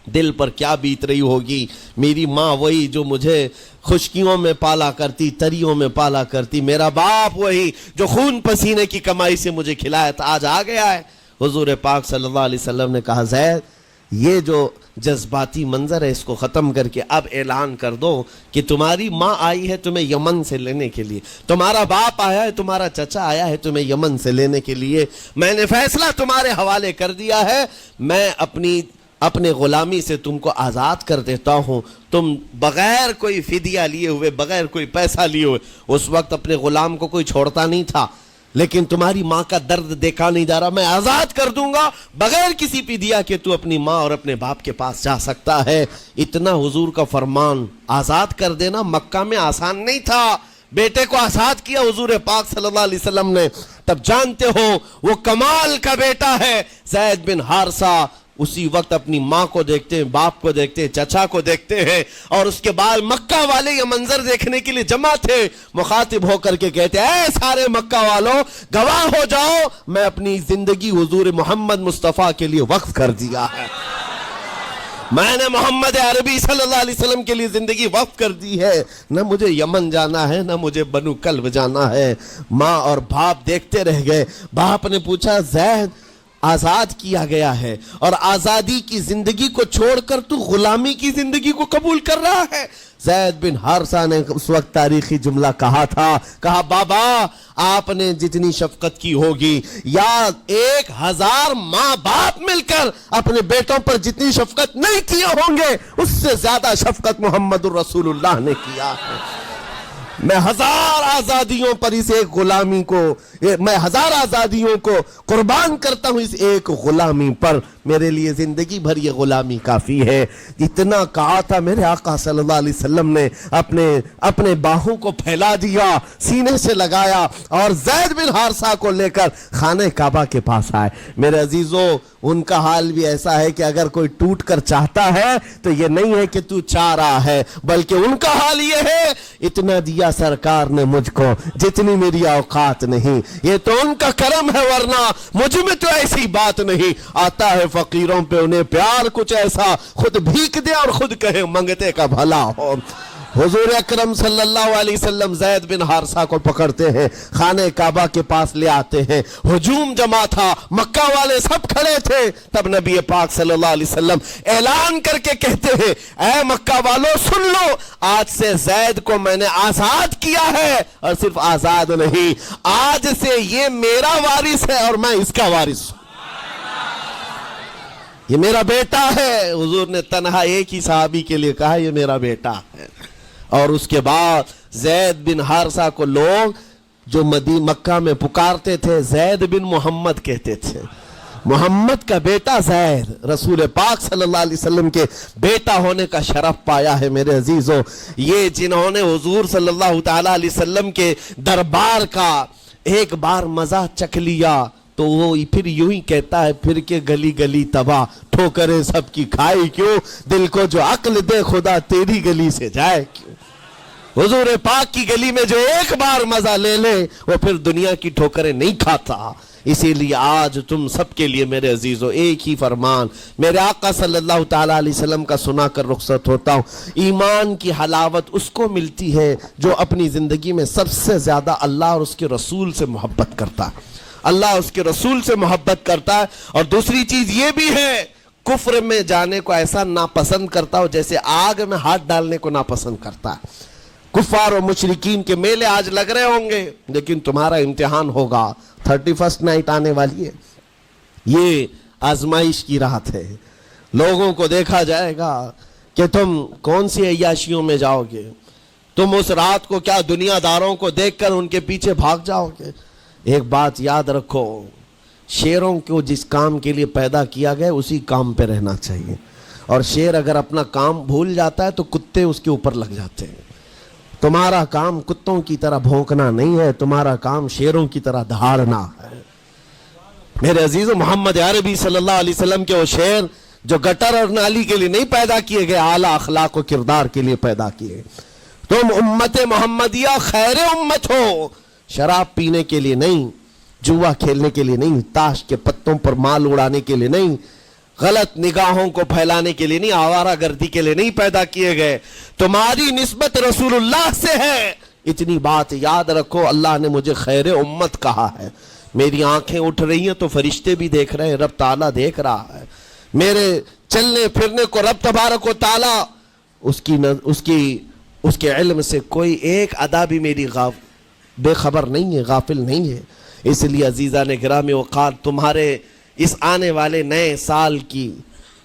دل پر کیا بیت رہی ہوگی۔ میری ماں وہی جو مجھے خشکیوں میں پالا کرتی، تریوں میں پالا کرتی، میرا باپ وہی جو خون پسینے کی کمائی سے مجھے کھلایا تھا، آج آ گیا ہے۔ حضور پاک صلی اللہ علیہ وسلم نے کہا زید یہ جو جذباتی منظر ہے اس کو ختم کر کے اب اعلان کر دو کہ تمہاری ماں آئی ہے تمہیں یمن سے لینے کے لیے، تمہارا باپ آیا ہے، تمہارا چچا آیا ہے تمہیں یمن سے لینے کے لیے، میں نے فیصلہ تمہارے حوالے کر دیا ہے، میں اپنے غلامی سے تم کو آزاد کر دیتا ہوں، تم بغیر کوئی فدیہ لیے ہوئے، بغیر کوئی پیسہ لیے ہوئے، اس وقت اپنے غلام کو کوئی چھوڑتا نہیں تھا، لیکن تمہاری ماں کا درد دیکھا نہیں جا رہا، میں آزاد کر دوں گا بغیر کسی فدیہ کے، تو اپنی ماں اور اپنے باپ کے پاس جا سکتا ہے۔ اتنا حضور کا فرمان، آزاد کر دینا مکہ میں آسان نہیں تھا۔ بیٹے کو آزاد کیا حضور پاک صلی اللہ علیہ وسلم نے، تب جانتے ہو وہ کمال کا بیٹا ہے زید بن حارثہ۔ اسی وقت اپنی ماں کو دیکھتے ہیں، باپ کو دیکھتے ہیں، چچا کو دیکھتے ہیں، اور اس کے بعد مکہ والے یہ منظر دیکھنے کے لیے جمع تھے۔ مخاطب ہو کر کے کہتے ہیں، اے سارے مکہ والوں گواہ ہو جاؤ، میں اپنی زندگی حضور محمد مصطفیٰ کے لیے وقف کر دیا ہے، میں نے محمد عربی صلی اللہ علیہ وسلم کے لیے زندگی وقف کر دی ہے۔ نہ مجھے یمن جانا ہے، نہ مجھے بنو کلب جانا ہے۔ ماں اور باپ دیکھتے رہ گئے۔ باپ نے پوچھا، زید آزاد کیا گیا ہے اور آزادی کی زندگی کو چھوڑ کر تو غلامی کی زندگی کو قبول کر رہا ہے؟ زید بن حارثہ نے اس وقت تاریخی جملہ کہا تھا، کہا بابا آپ نے جتنی شفقت کی ہوگی، یا 1000 ماں باپ مل کر اپنے بیٹوں پر جتنی شفقت نہیں کیے ہوں گے، اس سے زیادہ شفقت محمد الرسول اللہ نے کیا ہے۔ میں 1000 آزادیوں پر اس ایک غلامی کو، میں 1000 آزادیوں کو قربان کرتا ہوں اس ایک غلامی پر، میرے لیے زندگی بھر یہ غلامی کافی ہے۔ اتنا کہا تھا، میرے آقا صلی اللہ علیہ وسلم نے اپنے باہوں کو پھیلا دیا، سینے سے لگایا اور زید بن حارثہ کو لے کر خانہ کعبہ کے پاس آئے۔ میرے عزیزو، ان کا حال بھی ایسا ہے کہ اگر کوئی ٹوٹ کر چاہتا ہے تو یہ نہیں ہے کہ تو چاہ رہا ہے، بلکہ ان کا حال یہ ہے، اتنا دیا سرکار نے مجھ کو جتنی میری اوقات نہیں، یہ تو ان کا کرم ہے، ورنہ مجھ میں تو ایسی بات نہیں۔ آتا ہے فقیروں پہ انہیں پیار کچھ ایسا، خود بھیک دے اور خود کہے منگتے کا بھلا ہو۔ حضور اکرم صلی اللہ علیہ وسلم زید بن حارثہ کو پکڑتے ہیں، خانہ کعبہ کے پاس لے آتے ہیں۔ ہجوم جمع تھا، مکہ والے سب کھڑے تھے۔ تب نبی پاک صلی اللہ علیہ وسلم اعلان کر کے کہتے ہیں، اے مکہ والوں سن لو، آج سے زید کو میں نے آزاد کیا ہے، اور صرف آزاد نہیں، آج سے یہ میرا وارث ہے اور میں اس کا وارث ہوں، یہ میرا بیٹا ہے۔ حضور نے تنہا ایک ہی صحابی کے لیے کہا، یہ میرا بیٹا ہے۔ اور اس کے بعد زید بن حارثہ کو لوگ جو مکہ میں پکارتے تھے زید بن محمد کہتے تھے، محمد کا بیٹا زید، رسول پاک صلی اللہ علیہ وسلم کے بیٹا ہونے کا شرف پایا ہے۔ میرے عزیزو، یہ جنہوں نے حضور صلی اللہ تعالی علیہ وسلم کے دربار کا ایک بار مزہ چکھ لیا تو وہ پھر یوں ہی کہتا ہے، پھر کے گلی گلی تباہ، ٹھوکریں سب کی کھائی کیوں، دل کو جو عقل دے خدا تیری گلی سے جائے کیوں۔ حضور پاک کی گلی میں جو ایک بار مزہ لے لے وہ پھر دنیا کی ٹھوکریں نہیں کھاتا۔ اسی لیے آج تم سب کے لیے میرے عزیزو ایک ہی فرمان میرے آقا صلی اللہ تعالیٰ علیہ وسلم کا سنا کر رخصت ہوتا ہوں۔ ایمان کی حلاوت اس کو ملتی ہے جو اپنی زندگی میں سب سے زیادہ اللہ اور اس کے رسول سے محبت کرتا ہے، اللہ اس کے رسول سے محبت کرتا ہے۔ اور دوسری چیز یہ بھی ہے، کفر میں جانے کو ایسا ناپسند کرتا ہو جیسے آگ میں ہاتھ ڈالنے کو ناپسند کرتا ہے۔ کفار و مشرکین کے میلے آج لگ رہے ہوں گے، لیکن تمہارا امتحان ہوگا۔ 31 نائٹ آنے والی ہے، یہ آزمائش کی رات ہے۔ لوگوں کو دیکھا جائے گا کہ تم کون سی عیاشیوں میں جاؤ گے، تم اس رات کو کیا دنیا داروں کو دیکھ کر ان کے پیچھے بھاگ جاؤ گے۔ ایک بات یاد رکھو، شیروں کو جس کام کے لیے پیدا کیا گیا اسی کام پہ رہنا چاہیے، اور شیر اگر اپنا کام بھول جاتا ہے تو کتے اس کے اوپر لگ جاتے ہیں۔ تمہارا کام کتوں کی طرح بھونکنا نہیں ہے، تمہارا کام شیروں کی طرح دہاڑنا ہے۔ میرے عزیزو، محمد عربی صلی اللہ علیہ وسلم کے وہ شیر جو گٹر اور نالی کے لیے نہیں پیدا کیے گئے، اعلیٰ اخلاق و کردار کے لیے پیدا کیے۔ تم امت محمدیہ خیر امت ہو، شراب پینے کے لیے نہیں، جوا کھیلنے کے لیے نہیں، تاش کے پتوں پر مال اڑانے کے لیے نہیں، غلط نگاہوں کو پھیلانے کے لیے نہیں، آوارہ گردی کے لیے نہیں پیدا کیے گئے۔ تمہاری نسبت رسول اللہ سے ہے، اتنی بات یاد رکھو۔ اللہ نے مجھے خیر امت کہا ہے، میری آنکھیں اٹھ رہی ہیں تو فرشتے بھی دیکھ رہے ہیں، رب تعالیٰ دیکھ رہا ہے میرے چلنے پھرنے کو۔ رب تبارک و تعالیٰ اس کے علم سے کوئی ایک ادا بھی میری بے خبر نہیں ہے، غافل نہیں ہے۔ اس لیے عزیزان گرامی وقار، تمہارے اس آنے والے نئے سال کی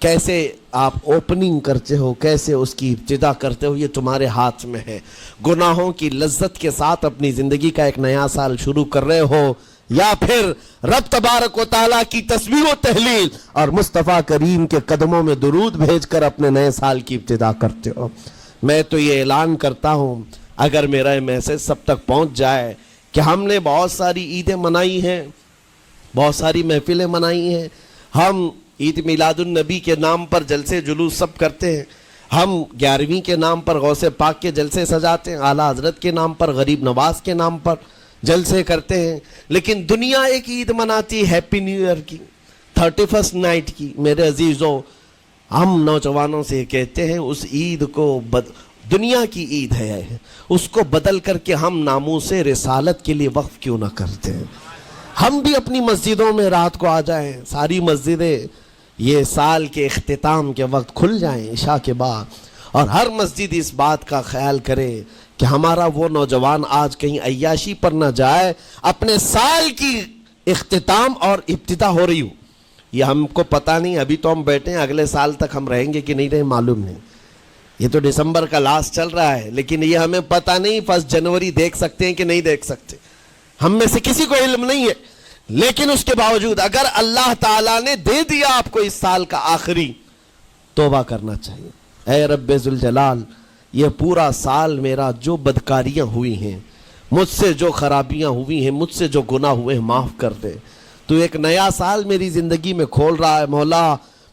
کیسے آپ اوپننگ کرتے ہو، کیسے اس کی ابتدا کرتے ہو، یہ تمہارے ہاتھ میں ہے۔ گناہوں کی لذت کے ساتھ اپنی زندگی کا ایک نیا سال شروع کر رہے ہو یا پھر رب تبارک و تعالیٰ کی تسبیح و تہلیل اور مصطفیٰ کریم کے قدموں میں درود بھیج کر اپنے نئے سال کی ابتدا کرتے ہو؟ میں تو یہ اعلان کرتا ہوں، اگر میرا یہ میسج سب تک پہنچ جائے کہ ہم نے بہت ساری عیدیں منائی ہیں، بہت ساری محفلیں منائی ہیں، ہم عید میلاد النبی کے نام پر جلسے جلوس سب کرتے ہیں، ہم 11ویں کے نام پر غوث پاک کے جلسے سجاتے ہیں، اعلیٰ حضرت کے نام پر، غریب نواز کے نام پر جلسے کرتے ہیں، لیکن دنیا ایک عید مناتی ہے ہیپی نیو ایئر کی، 31st نائٹ کی۔ میرے عزیزوں، ہم نوجوانوں سے کہتے ہیں اس عید کو دنیا کی عید ہے، اس کو بدل کر کے ہم ناموس رسالت کے لیے وقف کیوں نہ کرتے ہیں؟ ہم بھی اپنی مسجدوں میں رات کو آ جائیں، ساری مسجدیں یہ سال کے اختتام کے وقت کھل جائیں عشاء کے بعد، اور ہر مسجد اس بات کا خیال کرے کہ ہمارا وہ نوجوان آج کہیں عیاشی پر نہ جائے، اپنے سال کی اختتام اور ابتدا ہو رہی ہو، یہ ہم کو پتہ نہیں، ابھی تو ہم بیٹھے ہیں، اگلے سال تک ہم رہیں گے کہ نہیں رہیں معلوم نہیں، یہ تو دسمبر کا لاسٹ چل رہا ہے، لیکن یہ ہمیں پتہ نہیں 1 جنوری دیکھ سکتے ہیں کہ نہیں دیکھ سکتے، ہم میں سے کسی کو علم نہیں ہے۔ لیکن اس کے باوجود اگر اللہ تعالیٰ نے دے دیا آپ کو اس سال کا آخری، توبہ کرنا چاہیے۔ اے رب ذوالجلال، یہ پورا سال میرا جو بدکاریاں ہوئی ہیں، مجھ سے جو خرابیاں ہوئی ہیں، مجھ سے جو گناہ ہوئے ہیں، معاف کر دے۔ تو ایک نیا سال میری زندگی میں کھول رہا ہے، مولا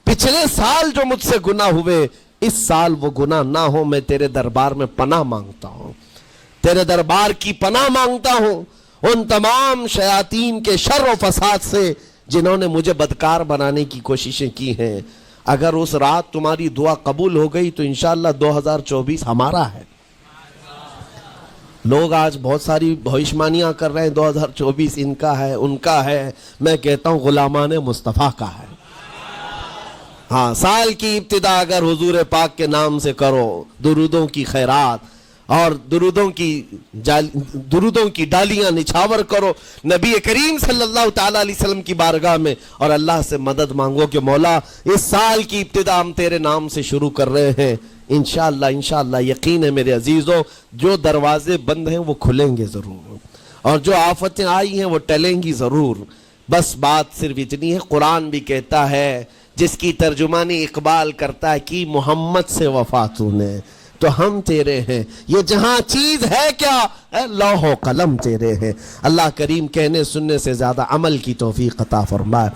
پچھلے سال جو مجھ سے گناہ ہوئے، اس سال وہ گناہ نہ ہو، میں تیرے دربار میں پناہ مانگتا ہوں، تیرے دربار کی پناہ مانگتا ہوں ان تمام شیاطین کے شر و فساد سے جنہوں نے مجھے بدکار بنانے کی کوششیں کی ہیں۔ اگر اس رات تمہاری دعا قبول ہو گئی تو انشاءاللہ 2024 ہمارا ہے۔ لوگ آج بہت ساری بھوشمانیاں کر رہے ہیں، 2024 ان کا ہے، ان کا ہے، میں کہتا ہوں غلامان مصطفیٰ کا ہے۔ ہاں، سال کی ابتدا اگر حضور پاک کے نام سے کرو، درودوں کی خیرات اور درودوں کی ڈالیاں نچھاور کرو نبی کریم صلی اللہ تعالیٰ علیہ وسلم کی بارگاہ میں، اور اللہ سے مدد مانگو کہ مولا اس سال کی ابتدا ہم تیرے نام سے شروع کر رہے ہیں، انشاءاللہ یقین ہے میرے عزیزوں، جو دروازے بند ہیں وہ کھلیں گے ضرور، اور جو آفتیں آئی ہیں وہ ٹلیں گی ضرور۔ بس بات صرف اتنی ہے، قرآن بھی کہتا ہے، جس کی ترجمانی اقبال کرتا ہے کہ محمد سے وفا تو نے، تو ہم تیرے ہیں، یہ جہاں چیز ہے کیا، اے لوح و قلم تیرے ہیں۔ اللہ کریم کہنے سننے سے زیادہ عمل کی توفیق عطا فرمائے۔